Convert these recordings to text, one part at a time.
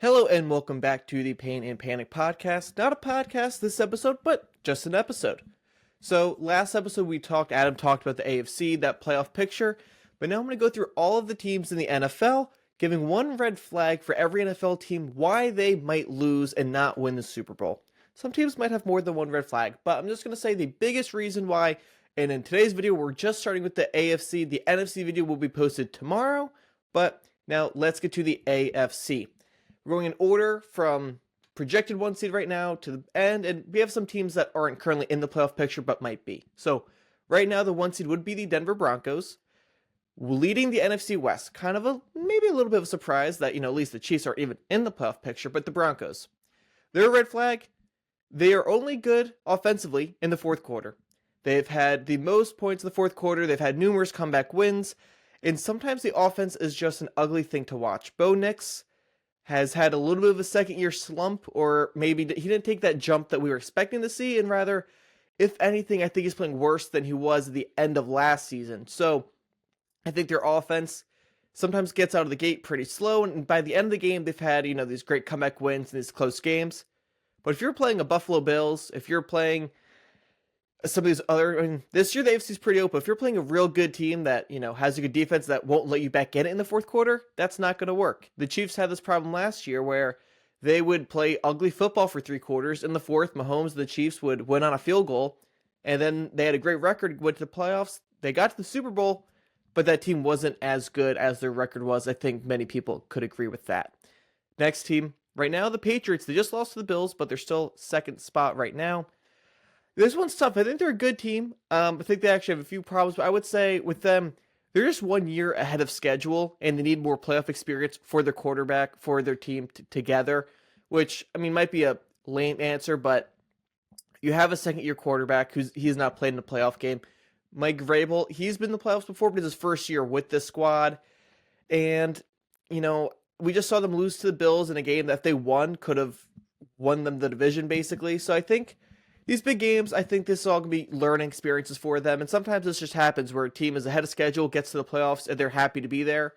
Hello and welcome back to the Pain and Panic podcast. Not a podcast this episode, but just an episode. So last episode Adam talked about the AFC, that playoff picture, but now I'm going to go through all of the teams in the NFL, giving one red flag for every NFL team why they might lose and not win the Super Bowl. Some teams might have more than one red flag, but I'm just going to say the biggest reason why, and in today's video we're just starting with the AFC. The NFC video will be posted tomorrow, but now let's get to the AFC. We're going in order from projected one seed right now to the end, and we have some teams that aren't currently in the playoff picture but might be. So right now the one seed would be the Denver Broncos, leading the NFC West. Kind of maybe a little bit of a surprise that, at least the Chiefs aren't even in the playoff picture, but the Broncos. They're a red flag. They are only good offensively in the fourth quarter. They've had the most points in the fourth quarter. They've had numerous comeback wins, and sometimes the offense is just an ugly thing to watch. Bo Nix has had a little bit of a second-year slump, or maybe he didn't take that jump that we were expecting to see, and rather, if anything, I think he's playing worse than he was at the end of last season. So I think their offense sometimes gets out of the gate pretty slow, and by the end of the game, they've had, these great comeback wins and these close games. But if you're playing a Buffalo Bills, if you're playing some of these other, this year the AFC is pretty open. If you're playing a real good team that, has a good defense that won't let you back in it in the fourth quarter, that's not going to work. The Chiefs had this problem last year where they would play ugly football for three quarters. In the fourth, Mahomes and the Chiefs would win on a field goal, and then they had a great record, went to the playoffs. They got to the Super Bowl, but that team wasn't as good as their record was. I think many people could agree with that. Next team, right now, the Patriots. They just lost to the Bills, but they're still second spot right now. This one's tough. I think they're a good team. I think they actually have a few problems, but I would say with them, they're just 1 year ahead of schedule, and they need more playoff experience for their quarterback, for their team together, which, might be a lame answer, but you have a second-year quarterback he's not played in a playoff game. Mike Vrabel, he's been in the playoffs before, but it's his first year with this squad, and, we just saw them lose to the Bills in a game that if they won, could have won them the division, basically. So I think these big games, I think this is all going to be learning experiences for them, and sometimes this just happens where a team is ahead of schedule, gets to the playoffs, and they're happy to be there.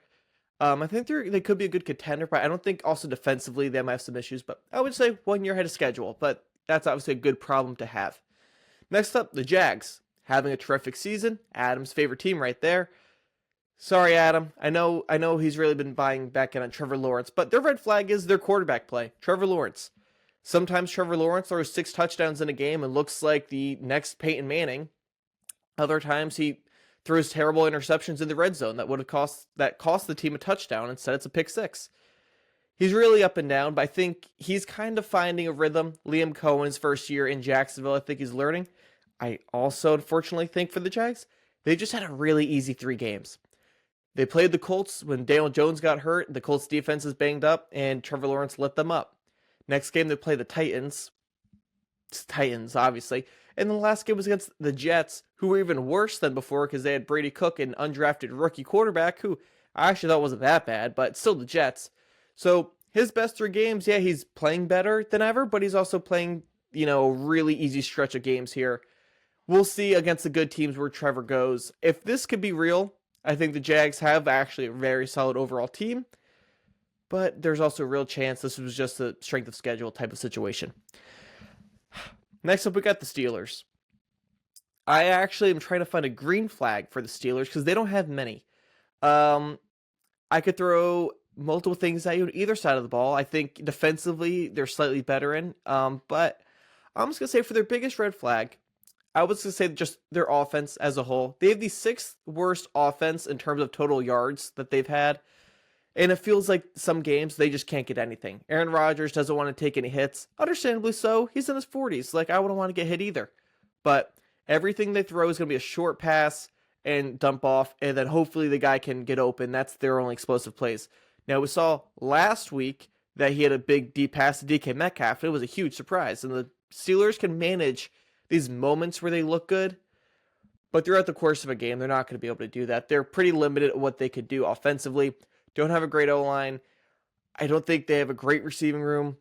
I think they could be a good contender, but I don't think also defensively they might have some issues, but I would say 1 year ahead of schedule, but that's obviously a good problem to have. Next up, the Jags, having a terrific season. Adam's favorite team right there. Sorry, Adam. I know he's really been buying back in on Trevor Lawrence, but their red flag is their quarterback play. Trevor Lawrence. Sometimes Trevor Lawrence throws 6 touchdowns in a game and looks like the next Peyton Manning. Other times he throws terrible interceptions in the red zone that cost the team a touchdown. Instead, it's a pick 6. He's really up and down, but I think he's kind of finding a rhythm. Liam Cohen's first year in Jacksonville, I think he's learning. I also, unfortunately, think for the Jags, they just had a really easy 3 games. They played the Colts when Daniel Jones got hurt. The Colts defense is banged up, and Trevor Lawrence lit them up. Next game, they play the Titans. It's Titans, obviously. And the last game was against the Jets, who were even worse than before because they had Brady Cook, an undrafted rookie quarterback, who I actually thought wasn't that bad, but still the Jets. So his best 3 games, yeah, he's playing better than ever, but he's also playing, a really easy stretch of games here. We'll see against the good teams where Trevor goes. If this could be real, I think the Jags have actually a very solid overall team. But there's also a real chance this was just a strength of schedule type of situation. Next up, we got the Steelers. I actually am trying to find a green flag for the Steelers because they don't have many. I could throw multiple things at you on either side of the ball. I think defensively, they're slightly better in. But I'm just going to say for their biggest red flag, I was going to say just their offense as a whole. They have the 6th worst offense in terms of total yards that they've had. And it feels like some games, they just can't get anything. Aaron Rodgers doesn't want to take any hits. Understandably so. He's in his 40s. I wouldn't want to get hit either. But everything they throw is going to be a short pass and dump off, and then hopefully the guy can get open. That's their only explosive plays. Now, we saw last week that he had a big deep pass to DK Metcalf. It was a huge surprise. And the Steelers can manage these moments where they look good. But throughout the course of a game, they're not going to be able to do that. They're pretty limited at what they could do offensively. Don't have a great O-line. I don't think they have a great receiving room.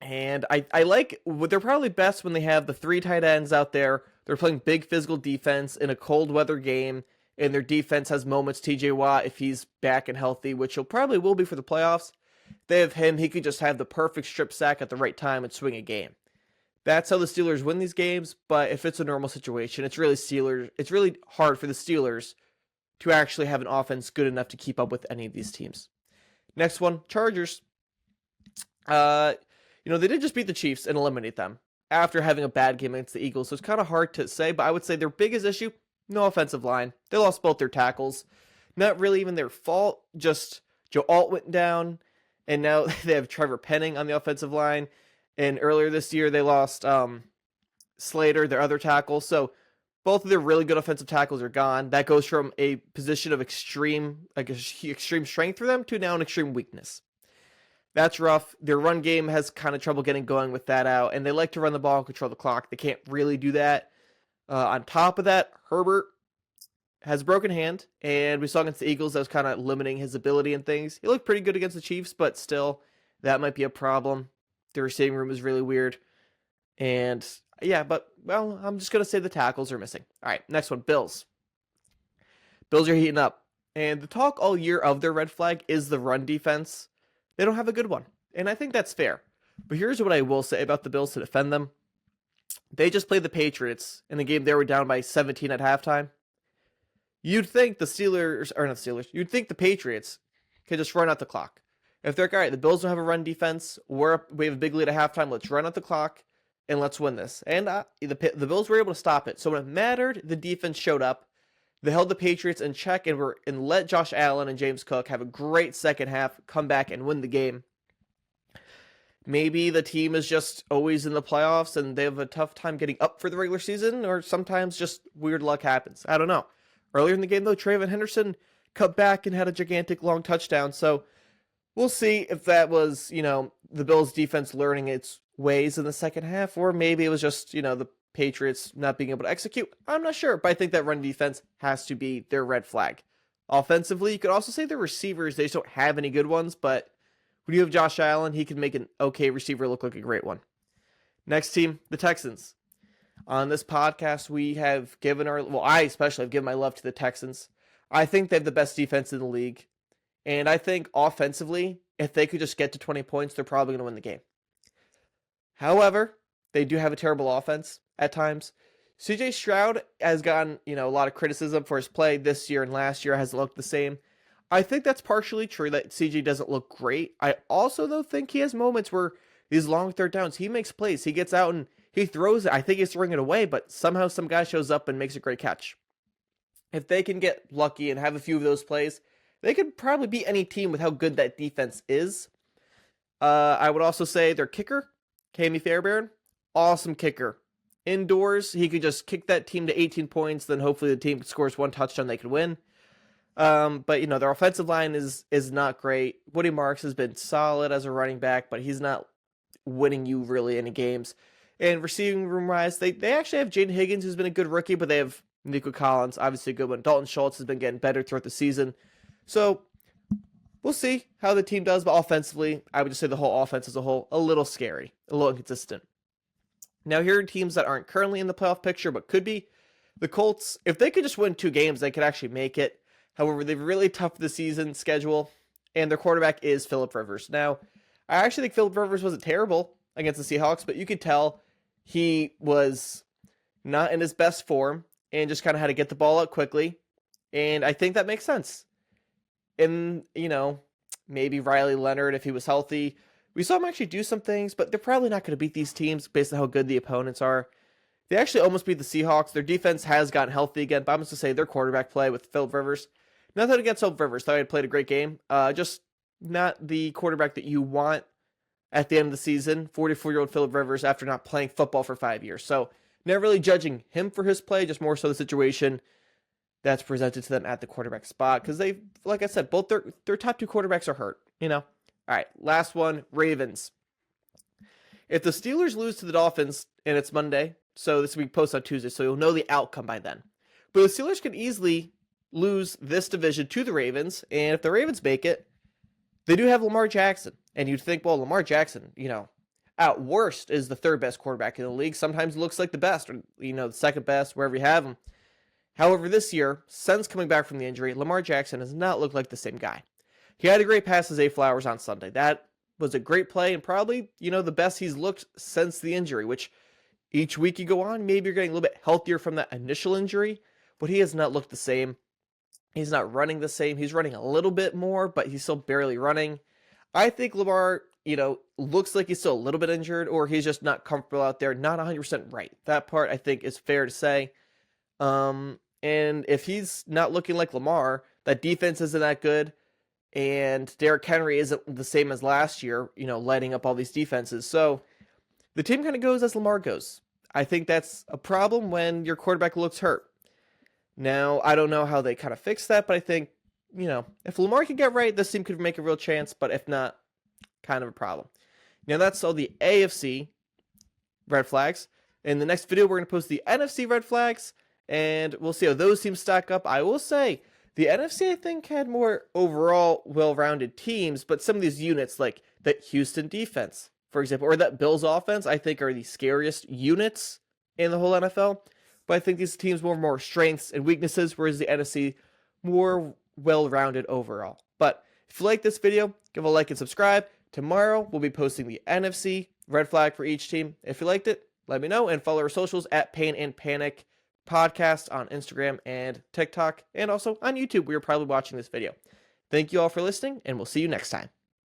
And I like, they're probably best when they have the 3 tight ends out there. They're playing big physical defense in a cold weather game. And their defense has moments. TJ Watt, if he's back and healthy, which he'll probably will be for the playoffs, They have him. He could just have the perfect strip sack at the right time and swing a game. That's how the Steelers win these games, but if it's a normal situation, it's really hard for the Steelers to actually have an offense good enough to keep up with any of these teams. Next one, Chargers. They did just beat the Chiefs and eliminate them after having a bad game against the Eagles, so it's kind of hard to say, but I would say their biggest issue, no offensive line. They lost both their tackles. Not really even their fault, just Joe Alt went down, and now they have Trevor Penning on the offensive line. And earlier this year, they lost Slater, their other tackle. So both of their really good offensive tackles are gone. That goes from a position of extreme strength for them to now an extreme weakness. That's rough. Their run game has kind of trouble getting going with that out, and they like to run the ball and control the clock. They can't really do that. On top of that, Herbert has a broken hand, and we saw against the Eagles that was kind of limiting his ability and things. He looked pretty good against the Chiefs, but still, that might be a problem. The receiving room is really weird. And yeah, I'm just going to say the tackles are missing. All right, next one, Bills. Bills are heating up. And the talk all year of their red flag is the run defense. They don't have a good one. And I think that's fair. But here's what I will say about the Bills to defend them. They just played the Patriots in the game they were down by 17 at halftime. You'd think the you'd think the Patriots could just run out the clock. If they're like, all right, the Bills don't have a run defense, we have a big lead at halftime, let's run out the clock, and let's win this. And the Bills were able to stop it. So when it mattered, the defense showed up. They held the Patriots in check and let Josh Allen and James Cook have a great second half, come back and win the game. Maybe the team is just always in the playoffs and they have a tough time getting up for the regular season, or sometimes just weird luck happens. I don't know. Earlier in the game, though, Trayvon Henderson cut back and had a gigantic long touchdown, so we'll see if that was, the Bills' defense learning its ways in the second half, or maybe it was just, the Patriots not being able to execute. I'm not sure, but I think that run defense has to be their red flag. Offensively, you could also say the receivers, they just don't have any good ones, but when you have Josh Allen, he can make an okay receiver look like a great one. Next team, the Texans. On this podcast, I especially have given my love to the Texans. I think they have the best defense in the league. And I think offensively, if they could just get to 20 points, they're probably going to win the game. However, they do have a terrible offense at times. CJ Stroud has gotten, a lot of criticism for his play this year, and last year hasn't looked the same. I think that's partially true that CJ doesn't look great. I also, though, think he has moments where these long third downs, he makes plays. He gets out and he throws it. I think he's throwing it away, but somehow some guy shows up and makes a great catch. If they can get lucky and have a few of those plays, they could probably beat any team with how good that defense is. I would also say their kicker, Kami Fairbairn, awesome kicker. Indoors, he could just kick that team to 18 points, then hopefully the team scores one touchdown, they could win. But their offensive line is not great. Woody Marks has been solid as a running back, but he's not winning you really any games. And receiving room wise, they actually have Jaden Higgins, who's been a good rookie, but they have Nico Collins, obviously a good one. Dalton Schultz has been getting better throughout the season. So we'll see how the team does, but offensively, I would just say the whole offense as a whole, a little scary, a little inconsistent. Now, here are teams that aren't currently in the playoff picture, but could be. The Colts, if they could just win 2 games, they could actually make it. However, they've really tough the season schedule, and their quarterback is Phillip Rivers. Now, I actually think Phillip Rivers wasn't terrible against the Seahawks, but you could tell he was not in his best form and just kind of had to get the ball out quickly. And I think that makes sense. And, maybe Riley Leonard, if he was healthy, we saw him actually do some things, but they're probably not going to beat these teams based on how good the opponents are. They actually almost beat the Seahawks. Their defense has gotten healthy again, but I'm just going to say their quarterback play with Phillip Rivers. Nothing against Phillip Rivers. Thought he had played a great game. Just not the quarterback that you want at the end of the season. 44-year-old Phillip Rivers after not playing football for 5 years. So never really judging him for his play, just more so the situation that's presented to them at the quarterback spot. Because they, like I said, both their top 2 quarterbacks are hurt. All right, last one, Ravens. If the Steelers lose to the Dolphins, and it's Monday, so this week posts on Tuesday, so you'll know the outcome by then. But the Steelers could easily lose this division to the Ravens, and if the Ravens make it, they do have Lamar Jackson. And you'd think, well, Lamar Jackson, at worst is the 3rd best quarterback in the league. Sometimes looks like the best, or, the 2nd best, wherever you have him. However, this year, since coming back from the injury, Lamar Jackson has not looked like the same guy. He had a great pass to Zay Flowers on Sunday. That was a great play and probably, the best he's looked since the injury, which each week you go on, maybe you're getting a little bit healthier from that initial injury, but he has not looked the same. He's not running the same. He's running a little bit more, but he's still barely running. I think Lamar, looks like he's still a little bit injured, or he's just not comfortable out there, not 100% right. That part, I think, is fair to say. And if he's not looking like Lamar, that defense isn't that good, and Derrick Henry isn't the same as last year, lighting up all these defenses. So the team kind of goes as Lamar goes. I think that's a problem when your quarterback looks hurt. Now, I don't know how they kind of fix that, but I think, if Lamar can get right, this team could make a real chance, but if not, kind of a problem. Now, that's all the AFC red flags. In the next video, we're going to post the NFC red flags, and we'll see how those teams stack up. I will say, the NFC, I think, had more overall well-rounded teams, but some of these units, like that Houston defense, for example, or that Bills offense, I think are the scariest units in the whole NFL. But I think these teams more strengths and weaknesses, whereas the NFC more well-rounded overall. But if you like this video, give a like and subscribe. Tomorrow, we'll be posting the NFC red flag for each team. If you liked it, let me know, and follow our socials at Pain and Panic Podcast on Instagram and TikTok, and also on YouTube, where you're probably watching this video. Thank you all for listening, and we'll see you next time.